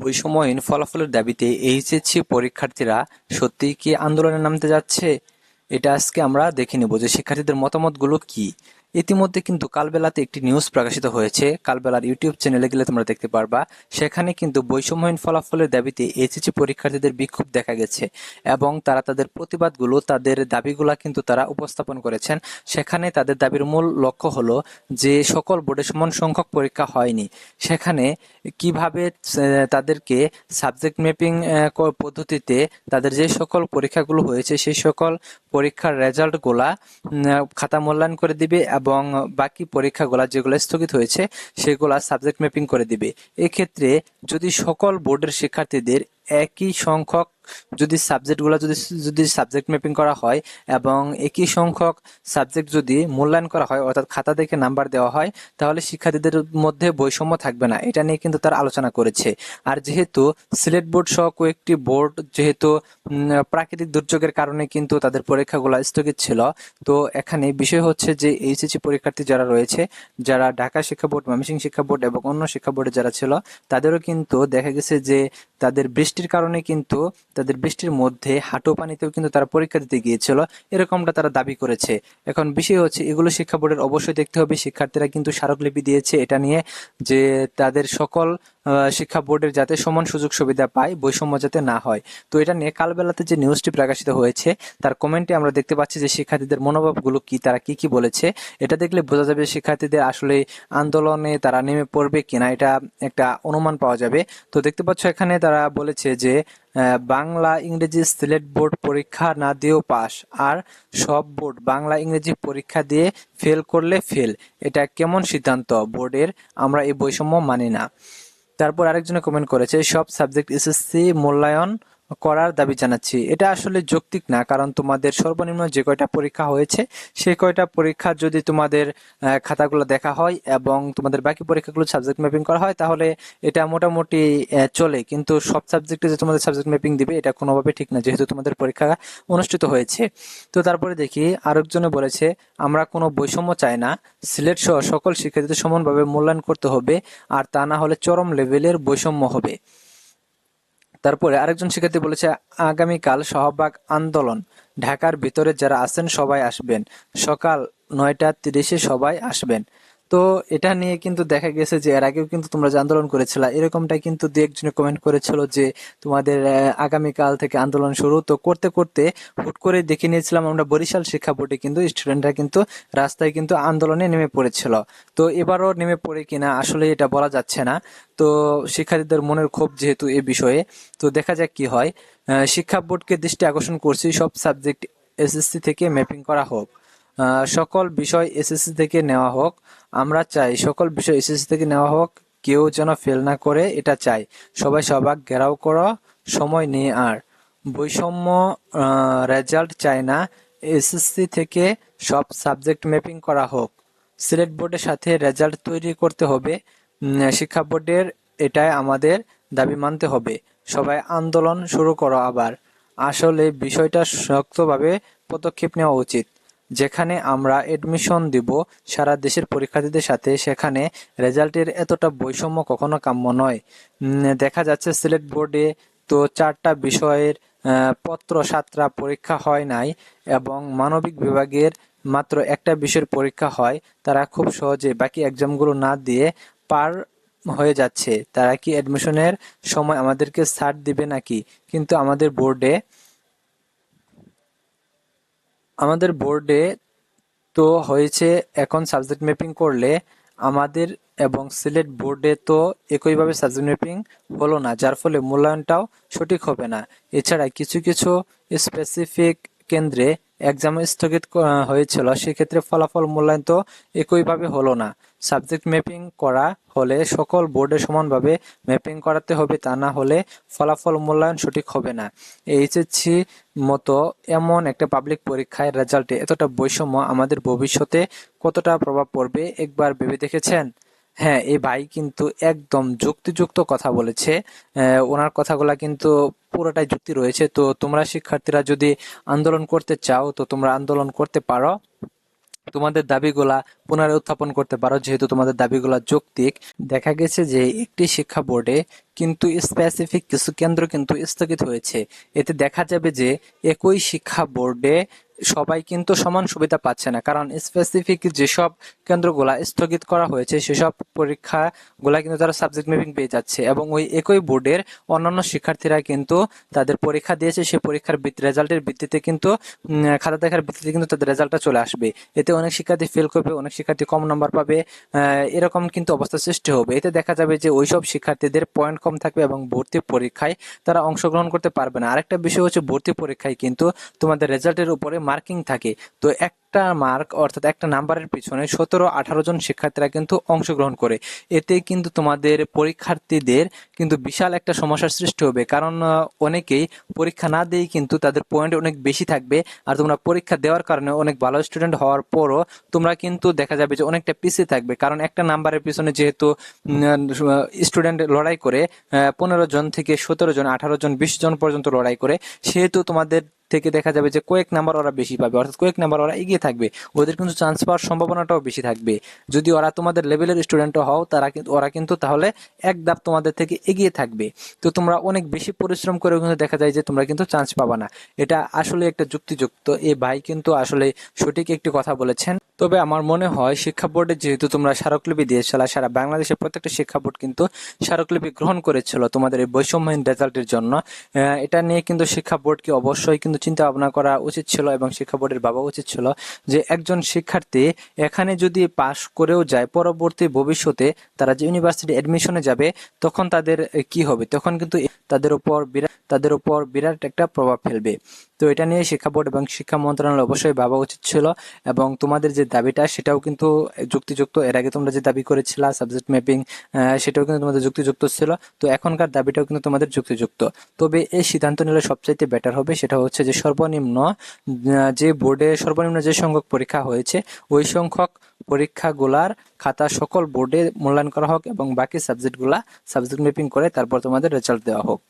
বৈষম্যহীন ফলাফলের দাবিতে এইচএসসি পরীক্ষার্থীরা সত্যিই কি আন্দোলনে নামতে যাচ্ছে? এটা আজকে আমরা দেখে নেব যে শিক্ষার্থীদের মতামতগুলো কি। ইতিমধ্যে কিন্তু কালবেলাতে একটি নিউজ প্রকাশিত হয়েছে, কালবেলার ইউটিউব চ্যানেলে গেলে তোমরা দেখতে পারবা। সেখানে কিন্তু বৈষম্যহীন ফলাফলের দাবিতে এইচএসসি পরীক্ষার্থীদের বিক্ষোভ দেখা গেছে এবং তারা তাদের প্রতিবাদগুলো, তাদের দাবিগুলা কিন্তু তারা উপস্থাপন করেছেন। সেখানে তাদের দাবির মূল লক্ষ্য হলো যে সকল বোর্ডে সমান সংখ্যক পরীক্ষা হয়নি, সেখানে কিভাবে তাদেরকে সাবজেক্ট ম্যাপিং পদ্ধতিতে তাদের যে সকল পরীক্ষাগুলো হয়েছে সেই সকল পরীক্ষার রেজাল্টগুলা খাতা মূল্যায়ন করে দিবে এবং বাকি পরীক্ষাগুলা যেগুলো স্থগিত হয়েছে সেগুলা সাবজেক্ট ম্যাপিং করে দিবে। এক্ষেত্রে যদি সকল বোর্ডের শিক্ষার্থীদের একই সংখ্যক যদি সাবজেক্টগুলো যদি যদি সাবজেক্ট ম্যাপিং করা হয় এবং একই সংখ্যক সাবজেক্ট যদি মূল্যায়ন করা হয়, অর্থাৎ খাতা দেখে নাম্বার দেওয়া হয়, তাহলে শিক্ষার্থীদের মধ্যে বৈষম্য থাকবে না। এটা নিয়ে কিন্তু তারা আলোচনা করেছে। আর যেহেতু সিলেট বোর্ড সহ কয়েকটি বোর্ড যেহেতু প্রাকৃতিক দুর্যোগের কারণে কিন্তু তাদের পরীক্ষাগুলো স্থগিত ছিল, তো এখানে বিষয় হচ্ছে যে এইচএসসি পরীক্ষার্থী যারা রয়েছে, যারা ঢাকা শিক্ষা বোর্ড, ময়মনসিংহ শিক্ষা বোর্ড এবং অন্য শিক্ষা বোর্ডে যারা ছিল, তাদেরও কিন্তু দেখা গেছে যে তাদের বৃষ্টির কারণে কিন্তু তাদের বৃষ্টির মধ্যে হাঁটু পানিতেও কিন্তু তারা পরীক্ষা দিতে গিয়েছিল, এরকমটা তারা দাবি করেছে। এখন বিষয় হচ্ছে এগুলো শিক্ষা বোর্ডের অবশ্যই দেখতে হবে। শিক্ষার্থীরা কিন্তু স্মারকলিপি দিয়েছে এটা নিয়ে যে তাদের সকল শিক্ষা বোর্ডের যাতে সমান সুযোগ সুবিধা পায়, বৈষম্য যাতে না হয়। তো এটা নিয়ে কালবেলাতে যে নিউজটি প্রকাশিত হয়েছে তার কমেন্টে আমরা দেখতে পাচ্ছি যে শিক্ষার্থীদের মনোভাবগুলো কি, তারা কি কি বলেছে। এটা দেখলে বোঝা যাবে শিক্ষার্থীদের আসলে আন্দোলনে তারা নেমে পড়বে কিনা, এটা একটা অনুমান পাওয়া যাবে। তো দেখতে পাচ্ছ এখানে তারা বলেছে যে বাংলা ইংরেজি সিলেট বোর্ড পরীক্ষা না দিয়েও পাস, আর সব বোর্ড বাংলা ইংরেজি পরীক্ষা দিয়ে ফেল করলে ফেল। এটা কেমন সিদ্ধান্ত বোর্ডের, আমরা এই বৈষম্য মানি না। তারপর আরেকজনে কমেন্ট করেছে সব সাবজেক্ট এসএসসি মূল্যায়ন করার দাবি জানাচ্ছি। এটা আসলে যৌক্তিক না, কারণ তোমাদের সর্বনিম্ন যে কয়টা পরীক্ষা হয়েছে সেই কয়টা পরীক্ষা যদি তোমাদের খাতাগুলো দেখা হয় এবং তোমাদের বাকি পরীক্ষাগুলো সাবজেক্ট ম্যাপিং করা হয় তাহলে এটা মোটামুটি চলে, কিন্তু সব সাবজেক্টে যে তোমাদের সাবজেক্ট ম্যাপিং দিবে এটা কোনোভাবে ঠিক না, যেহেতু তোমাদের পরীক্ষা অনুষ্ঠিত হয়েছে। তো তারপরে দেখি আরেকজনে বলেছে আমরা কোনো বৈষম্য চাই না, সিলেট সহ সকল শিক্ষার্থীদের সমানভাবে মূল্যায়ন করতে হবে, আর তা না হলে চরম লেভেলের বৈষম্য হবে। তারপরে আরেকজন শিক্ষার্থী বলেছে আগামীকাল শাহবাগ আন্দোলন, ঢাকার ভিতরে যারা আছেন সবাই আসবেন, সকাল 9:30 সবাই আসবেন। তো এটা নিয়ে কিন্তু দেখা গেছে যে এর আগেও কিন্তু তোমরা যে আন্দোলন করেছিলা এরকমটা কিন্তু দু একজনে কমেন্ট করেছিল যে তোমাদের আগামীকাল থেকে আন্দোলন শুরু। তো করতে করতে হুট করে দেখে নিয়েছিলাম আমরা বরিশাল শিক্ষা বোর্ডে কিন্তু স্টুডেন্টরা কিন্তু রাস্তায় কিন্তু আন্দোলনে নেমে পড়েছিল। তো এবারও নেমে পড়ে কিনা আসলে এটা বলা যাচ্ছে না। তো শিক্ষার্থীদের মনের ক্ষোভ যেহেতু এ বিষয়ে, তো দেখা যাক কি হয়। শিক্ষা বোর্ডকে দৃষ্টি আকর্ষণ করছি সব সাবজেক্ট এসএসসি থেকে ম্যাপিং করা হোক, সকল বিষয় এসএসসি থেকে নেওয়া হোক। আমরা চাই সকল বিষয় এসএসসি থেকে নেওয়া হোক, কেউ যেন ফেল না করে এটা চাই। সবাই সবাক ঘেরাও করো, সময় নিয়ে আর বৈষম্য রেজাল্ট চাই না, এসএসসি থেকে সব সাবজেক্ট ম্যাপিং করা হোক। সিলেট বোর্ডের সাথে রেজাল্ট তৈরি করতে হবে, শিক্ষা বোর্ডের এটাই আমাদের দাবি মানতে হবে। সবাই আন্দোলন শুরু করো আবার। আসলে বিষয়টা শক্তভাবে পদক্ষেপ নেওয়া উচিত। যেখানে আমরা এডমিশন দিব সারা দেশের পরীক্ষার্থীদের সাথে, সেখানে রেজাল্টের এতটা বৈষম্য কখনো কাম্য নয়। দেখা যাচ্ছে সিলেট বোর্ডে তো 4টা বিষয়ের পত্র 7টা পরীক্ষা হয় নাই এবং মানবিক বিভাগের মাত্র একটা বিষয়ের পরীক্ষা হয়। তারা খুব সহজে বাকি এক্সামগুলো না দিয়ে পার হয়ে যাচ্ছে। তারা কি অ্যাডমিশনের সময় আমাদেরকে ছাড় দিবে নাকি? কিন্তু আমাদের বোর্ডে তো হয়েছে, এখন সাবজেক্ট ম্যাপিং করলে আমাদের এবং সিলেট বোর্ডে তো একইভাবে সাবজেক্ট ম্যাপিং হলো না, যার ফলে মূল্যায়নটাও সঠিক হবে না। এছাড়া কিছু কিছু স্পেসিফিক কেন্দ্রে এক্সাম স্থগিত হয়েছিল, সেক্ষেত্রে ফলাফল মূল্যায়ন তো একইভাবে হলো না। সাবজেক্ট ম্যাপিং করা হলে সকল বোর্ডে সমানভাবে ম্যাপিং করাতে হবে, তা না হলে ফলাফল মূল্যায়ন সঠিক হবে না। এইচএসসি মতো এমন একটা পাবলিক পরীক্ষায় রেজাল্টে এতটা বৈষম্য আমাদের ভবিষ্যতে কতটা প্রভাব পড়বে একবার ভেবে দেখেছেন? হ্যাঁ, এই ভাই কিন্তু একদম যুক্তিযুক্ত কথা বলেছে। ওনার কথাগুলা কিন্তু পুরোটাই যুক্তি রয়েছে। তো তোমরা শিক্ষার্থীরা যদি আন্দোলন করতে চাও তো তোমরা আন্দোলন করতে পারো, তোমাদের দাবিগুলা পুনরায় উত্থাপন করতে পারো, যেহেতু তোমাদের দাবিগুলা যৌক্তিক। দেখা গেছে যে একটি শিক্ষা বোর্ডে কিন্তু স্পেসিফিক কিছু কেন্দ্র কিন্তু স্থগিত হয়েছে। এতে দেখা যাবে যে একই শিক্ষা বোর্ডে সবাই কিন্তু সমান সুবিধা পাচ্ছে না, কারণ স্পেসিফিক যেসব কেন্দ্রগুলা স্থগিত করা হয়েছে সেসব পরীক্ষাগুলা কিন্তু তারা সাবজেক্ট ম্যাপিং পেয়ে যাচ্ছে, এবং ওই একই বোর্ডের অন্যান্য শিক্ষার্থীরা কিন্তু তাদের পরীক্ষা দিয়েছে, সেই পরীক্ষার রেজাল্টের ভিত্তিতে কিন্তু খাতা দেখার ভিত্তিতে কিন্তু তাদের রেজাল্টটা চলে আসবে। এতে অনেক শিক্ষার্থী ফেল করবে, অনেক শিক্ষার্থী কম নাম্বার পাবে, এরকম কিন্তু অবস্থা সৃষ্টি হবে। এতে দেখা যাবে যে ওইসব শিক্ষার্থীদের পয়েন্ট কম থাকবে এবং ভর্তি পরীক্ষায় তারা অংশগ্রহণ করতে পারবে না। আরেকটা বিষয় হচ্ছে, ভর্তি পরীক্ষায় কিন্তু তোমাদের রেজাল্টের উপরে মার্কিং থাকে। তো একটা মার্ক অর্থাৎ একটা নাম্বারের পিছনে 17-18 জন শিক্ষার্থীরা কিন্তু অংশগ্রহণ করে। এতে কিন্তু তোমাদের পরীক্ষার্থীদের কিন্তু বিশাল একটা সমস্যার সৃষ্টি হবে, কারণ অনেকেই পরীক্ষা না দিয়েই কিন্তু তাদের পয়েন্ট অনেক বেশি থাকবে, আর তোমরা পরীক্ষা দেওয়ার কারণে অনেক ভালো স্টুডেন্ট হওয়ার পরও তোমরা কিন্তু দেখা যাবে যে অনেকটা পিছিয়ে থাকবে, কারণ একটা নাম্বারের পিছনে যেহেতু স্টুডেন্ট লড়াই করে 15 জন থেকে 17 জন, 18 জন, 20 জন পর্যন্ত লড়াই করে, সেহেতু তোমাদের থেকে দেখা যাবে যে কয়েক নাম্বার ওরা বেশি পাবে, অর্থাৎ কয়েক নাম্বার ওরা এগিয়ে থাকবে, ওদের কিন্তু চান্স পাওয়ার সম্ভাবনাটাও বেশি থাকবে। যদি ওরা তোমাদের লেভেলের স্টুডেন্টও হও, ওরা কিন্তু তাহলে এক ধাপ তোমাদের থেকে এগিয়ে থাকবে। তো তোমরা অনেক বেশি পরিশ্রম করেও কিন্তু দেখা যায় যে তোমরা কিন্তু চান্স পাবা না। এটা আসলে একটা যুক্তিযুক্ত, এই ভাই কিন্তু আসলে সঠিক একটি কথা বলেছেন। তবে আমার মনে হয় শিক্ষা বোর্ডে যেহেতু তোমরা স্মারকলিপি দিয়েছিল, সারা বাংলাদেশের প্রত্যেকটা শিক্ষা বোর্ড কিন্তু স্মারকলিপি গ্রহণ করেছিল তোমাদের এই বৈষম্যহীন রেজাল্টের জন্য। এটা নিয়ে কিন্তু শিক্ষা বোর্ডকে অবশ্যই কিন্তু চিন্তা ভাবনা করা উচিত ছিল, এবং শিক্ষা বোর্ডের ভাবা উচিত ছিল যে একজন শিক্ষার্থী এখানে যদি পাশ করেও যায়, পরবর্তী ভবিষ্যতে তারা যে ইউনিভার্সিটি অ্যাডমিশনে যাবে তখন তাদের কি হবে, তখন কিন্তু তাদের উপর বিরাট একটা প্রভাব ফেলবে। তো এটা নিয়ে শিক্ষা বোর্ড এবং শিক্ষা মন্ত্রণালয় অবশ্যই ভাবা উচিত ছিল, এবং তোমাদের যে দাবিটা সেটাও কিন্তু যুক্তিযুক্ত। এর আগে তোমরা যে দাবি করেছিলা সাবজেক্ট ম্যাপিং, সেটাও কিন্তু তোমাদের যুক্তিযুক্ত ছিল। তো এখনকার দাবিটাও কিন্তু তোমাদের যুক্তিযুক্ত। তবে এই সিদ্ধান্ত নিলে সবচাইতে বেটার হবে, সেটা হচ্ছে যে সর্বনিম্ন যে বোর্ডে সর্বনিম্ন যে সংখ্যক পরীক্ষা হয়েছে ওই সংখ্যক পরীক্ষাগুলার খাতা সকল বোর্ডে মূল্যায়ন করা হোক, এবং বাকি সাবজেক্টগুলা সাবজেক্ট ম্যাপিং করে তারপর তোমাদের রেজাল্ট দেওয়া হোক।